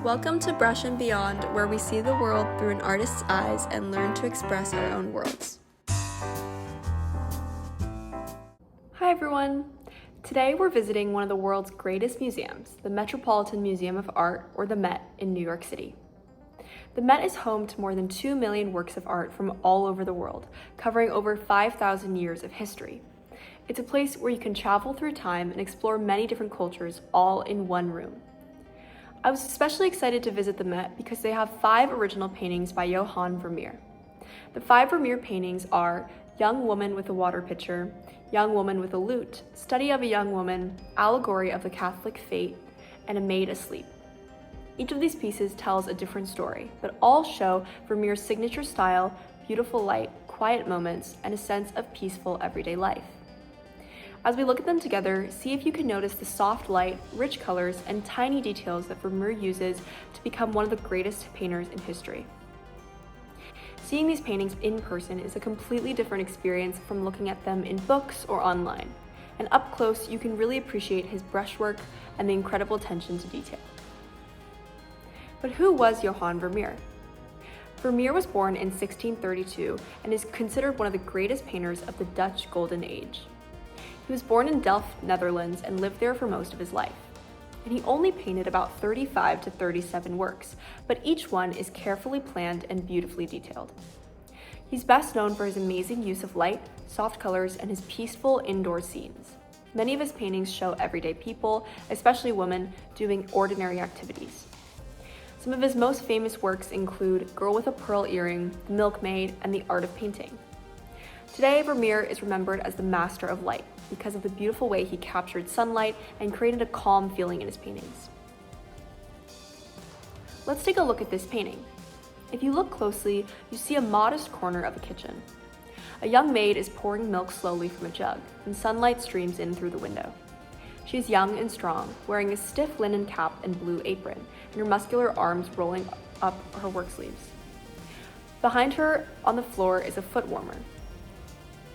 Welcome to Brush and Beyond, where we see the world through an artist's eyes and learn to express our own worlds. Hi everyone! Today we're visiting one of the world's greatest museums, the Metropolitan Museum of Art, or the Met, in New York City. The Met is home to more than 2 million works of art from all over the world, covering over 5,000 years of history. It's a place where you can travel through time and explore many different cultures all in one room. I was especially excited to visit the Met because they have 5 original paintings by Johannes Vermeer. The 5 Vermeer paintings are Young Woman with a Water Pitcher, Young Woman with a Lute, Study of a Young Woman, Allegory of the Catholic Faith, and A Maid Asleep. Each of these pieces tells a different story, but all show Vermeer's signature style, beautiful light, quiet moments, and a sense of peaceful everyday life. As we look at them together, see if you can notice the soft light, rich colors, and tiny details that Vermeer uses to become one of the greatest painters in history. Seeing these paintings in person is a completely different experience from looking at them in books or online, and up close you can really appreciate his brushwork and the incredible attention to detail. But who was Johannes Vermeer? Vermeer was born in 1632 and is considered one of the greatest painters of the Dutch Golden Age. He was born in Delft, Netherlands, and lived there for most of his life. And he only painted about 35 to 37 works, but each one is carefully planned and beautifully detailed. He's best known for his amazing use of light, soft colors, and his peaceful indoor scenes. Many of his paintings show everyday people, especially women, doing ordinary activities. Some of his most famous works include Girl with a Pearl Earring, The Milkmaid, and The Art of Painting. Today, Vermeer is remembered as the master of light because of the beautiful way he captured sunlight and created a calm feeling in his paintings. Let's take a look at this painting. If you look closely, you see a modest corner of a kitchen. A young maid is pouring milk slowly from a jug, and sunlight streams in through the window. She is young and strong, wearing a stiff linen cap and blue apron, and her muscular arms rolling up her work sleeves. Behind her, on the floor, is a foot warmer.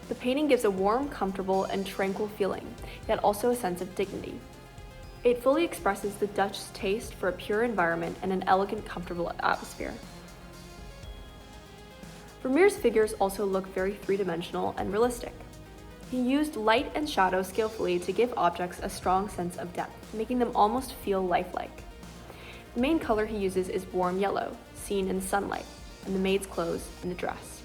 The painting gives a warm, comfortable, and tranquil feeling, yet also a sense of dignity. It fully expresses the Dutch taste for a pure environment and an elegant, comfortable atmosphere. Vermeer's figures also look very three-dimensional and realistic. He used light and shadow skillfully to give objects a strong sense of depth, making them almost feel lifelike. The main color he uses is warm yellow, seen in the sunlight, and the maid's clothes and the dress.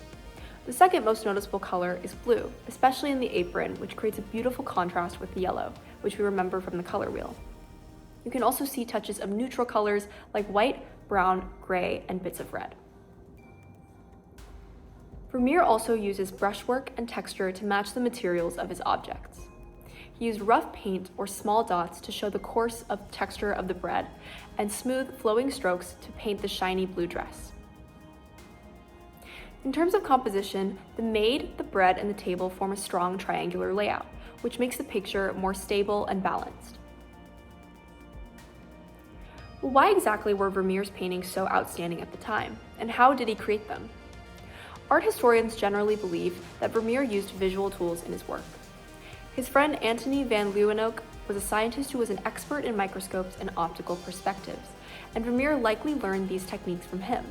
The second most noticeable color is blue, especially in the apron, which creates a beautiful contrast with the yellow, which we remember from the color wheel. You can also see touches of neutral colors like white, brown, gray, and bits of red. Vermeer also uses brushwork and texture to match the materials of his objects. He used rough paint or small dots to show the coarse of texture of the bread, and smooth, flowing strokes to paint the shiny blue dress. In terms of composition, the maid, the bread, and the table form a strong triangular layout, which makes the picture more stable and balanced. Well, why exactly were Vermeer's paintings so outstanding at the time, and how did he create them? Art historians generally believe that Vermeer used visual tools in his work. His friend Antony van Leeuwenhoek was a scientist who was an expert in microscopes and optical perspectives, and Vermeer likely learned these techniques from him.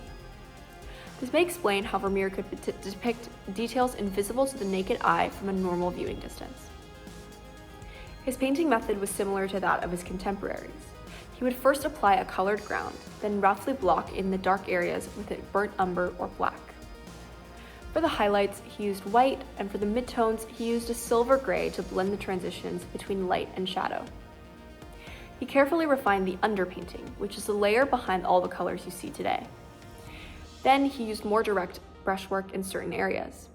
This may explain how Vermeer could depict details invisible to the naked eye from a normal viewing distance. His painting method was similar to that of his contemporaries. He would first apply a colored ground, then roughly block in the dark areas with a burnt umber or black. For the highlights, he used white, and for the midtones, he used a silver gray to blend the transitions between light and shadow. He carefully refined the underpainting, which is the layer behind all the colors you see today. Then he used more direct brushwork in certain areas.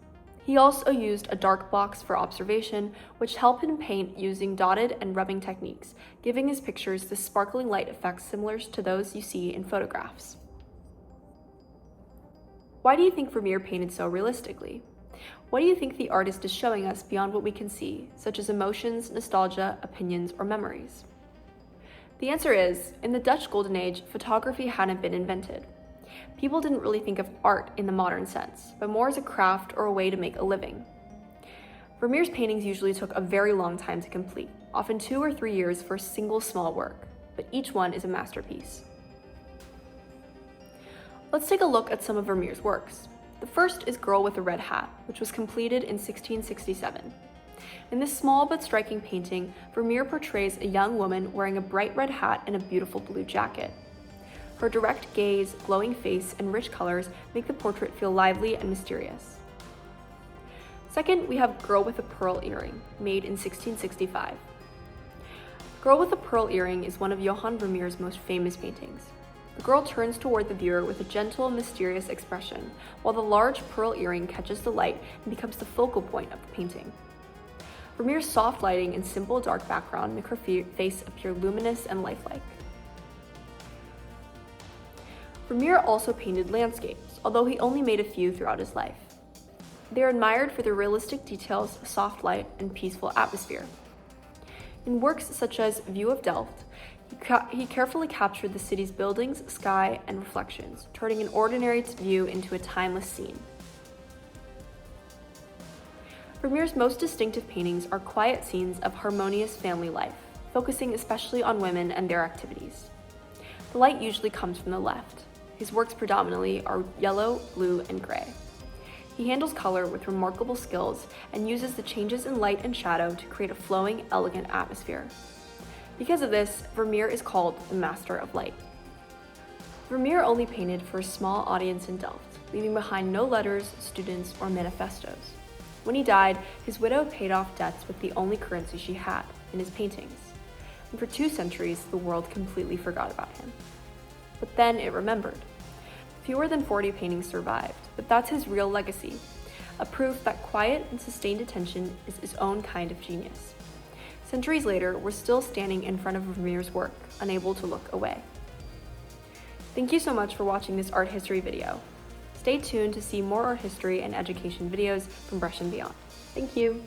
He also used a dark box for observation, which helped him paint using dotted and rubbing techniques, giving his pictures the sparkling light effects similar to those you see in photographs. Why do you think Vermeer painted so realistically? What do you think the artist is showing us beyond what we can see, such as emotions, nostalgia, opinions, or memories? The answer is, in the Dutch Golden Age, photography hadn't been invented. People didn't really think of art in the modern sense, but more as a craft or a way to make a living. Vermeer's paintings usually took a very long time to complete, often 2 or 3 years for a single small work, but each one is a masterpiece. Let's take a look at some of Vermeer's works. The first is Girl with a Red Hat, which was completed in 1667. In this small but striking painting, Vermeer portrays a young woman wearing a bright red hat and a beautiful blue jacket. Her direct gaze, glowing face, and rich colors make the portrait feel lively and mysterious. Second, we have Girl with a Pearl Earring, made in 1665. Girl with a Pearl Earring is one of Johannes Vermeer's most famous paintings. The girl turns toward the viewer with a gentle, mysterious expression, while the large pearl earring catches the light and becomes the focal point of the painting. Vermeer's soft lighting and simple dark background make her face appear luminous and lifelike. Vermeer also painted landscapes, although he only made a few throughout his life. They are admired for their realistic details, soft light, and peaceful atmosphere. In works such as View of Delft, he carefully captured the city's buildings, sky, and reflections, turning an ordinary view into a timeless scene. Vermeer's most distinctive paintings are quiet scenes of harmonious family life, focusing especially on women and their activities. The light usually comes from the left. His works predominantly are yellow, blue, and gray. He handles color with remarkable skills and uses the changes in light and shadow to create a flowing, elegant atmosphere. Because of this, Vermeer is called the Master of Light. Vermeer only painted for a small audience in Delft, leaving behind no letters, students, or manifestos. When he died, his widow paid off debts with the only currency she had, in his paintings. And for 2 centuries, the world completely forgot about him. But then it remembered. Fewer than 40 paintings survived, but that's his real legacy, a proof that quiet and sustained attention is his own kind of genius. Centuries later, we're still standing in front of Vermeer's work, unable to look away. Thank you so much for watching this art history video. Stay tuned to see more art history and education videos from Brush and Beyond. Thank you.